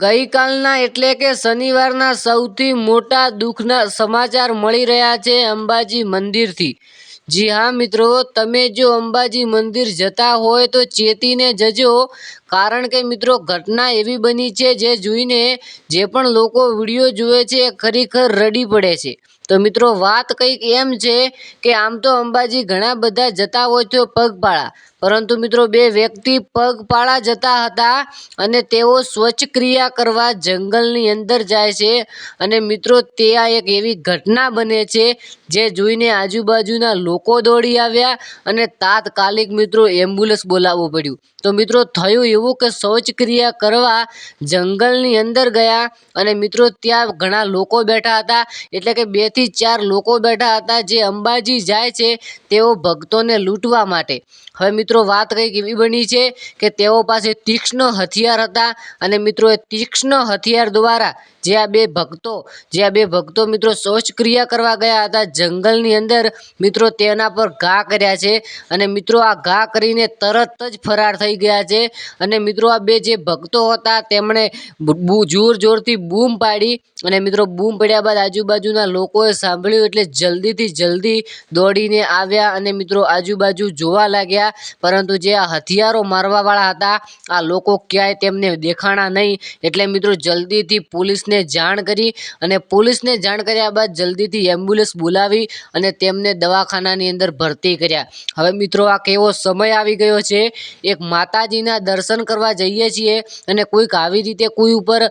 ગઈકાલના એટલે કે શનિવારના સૌથી મોટા દુઃખના સમાચાર મળી રહ્યા છે અંબાજી મંદિરથી। જી હા મિત્રો, તમે જો અંબાજી મંદિર જતા હોય તો ચેતીને જજો, કારણ કે મિત્રો ઘટના એવી બની છે જે જોઈને જે પણ લોકો વિડીયો જુએ છે એ ખરેખર રડી પડે છે। તો મિત્રો વાત કંઈક એમ છે કે આમ તો અંબાજી ઘણા બધા જતા હોય છે પગપાળા, પરંતુ મિત્રો બે વ્યક્તિ પગપાળા જતા હતા અને તેઓ સ્વચ્છ ક્રિયા કરવા જંગલની અંદર જાય છે અને મિત્રો ત્યાં એક એવી ઘટના બને છે જે જોઈને આજુબાજુના લોકો દોડી આવ્યા અને તાત્કાલિક મિત્રો એમ્બ્યુલન્સ બોલાવવું પડ્યું। તો મિત્રો થયું એવું કે શૌચ ક્રિયા કરવા જંગલની અંદર ગયા અને મિત્રો ત્યાં ઘણા લોકો બેઠા હતા, એટલે કે 2 થી 4 લોકો બેઠા હતા જે અંબાજી જાય છે તેઓ ભક્તોને લૂંટવા માટે। હવે મિત્રો વાત કંઈક એવી બની છે કે તેઓ પાસે તીક્ષ્ણ હથિયાર હતા અને મિત્રો એ તીક્ષ્ણ હથિયાર દ્વારા જે આ બે ભક્તો મિત્રો શૌચ ક્રિયા કરવા ગયા હતા જંગલની અંદર, મિત્રો તેના પર ઘા કર્યા છે અને મિત્રો આ ઘા કરીને તરત જ ફરાર થઈ ગયા છે। અને મિત્રો આ બે જે ભક્તો હતા તેમણે જોરથી બૂમ પાડી અને મિત્રો બૂમ પડ્યા બાદ આજુબાજુના લોકોએ સાંભળ્યું એટલે જલ્દીથી જલ્દી દોડીને આવ્યા અને મિત્રો આજુબાજુ જોવા લાગ્યા, પરંતુ જે આ હથિયારો મારવાવાળા હતા આ લોકો ક્યાંય તેમને દેખાણા નહીં, એટલે મિત્રો જલ્દીથી પોલીસને જાણ કરી અને પોલીસને જાણ કર્યા બાદ જલ્દીથી એમ્બ્યુલન્સ બોલાવી અને તેમને દવાખાનાની અંદર ભરતી કર્યા। હવે મિત્રો આ કેવો સમય આવી ગયો છે, એક માતાજીના દર્શન કરવા જઈએ છીએ અને કોઈક આવી રીતે કોઈ ઉપર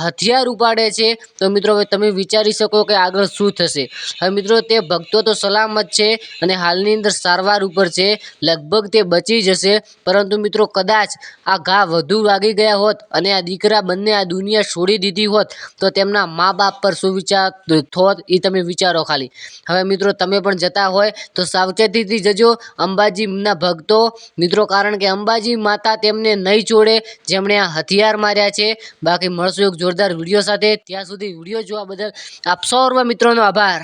હથિયાર ઉપાડે છે, તો મિત્રો હવે તમે વિચારી શકો કે આગળ શું થશે। હવે મિત્રો તે ભક્તો તો સલામત છે અને હાલની અંદર સારવાર ઉપર છે, લગભગ તે બચી જશે, પરંતુ મિત્રો કદાચ આ ઘા વધુ વાગી ગયા હોત અને આ દીકરા બંને આ દુનિયા છોડી દીધી હોત તો તેમના મા બાપ પર શું વિચાર થોત એ તમે વિચારો ખાલી। હવે મિત્રો તમે પણ જતા હોય તો સાવચેતીથી જજો અંબાજીના ભક્તો મિત્રો, કારણ કે અંબાજી માતા તેમને નહીં છોડે જેમણે આ હથિયાર માર્યા છે। બાકી મળશું એક જોરદાર વિડીયો સાથે, ત્યાં સુધી વિડીયો જોવા બદલ આપ સૌ મિત્રોનો આભાર।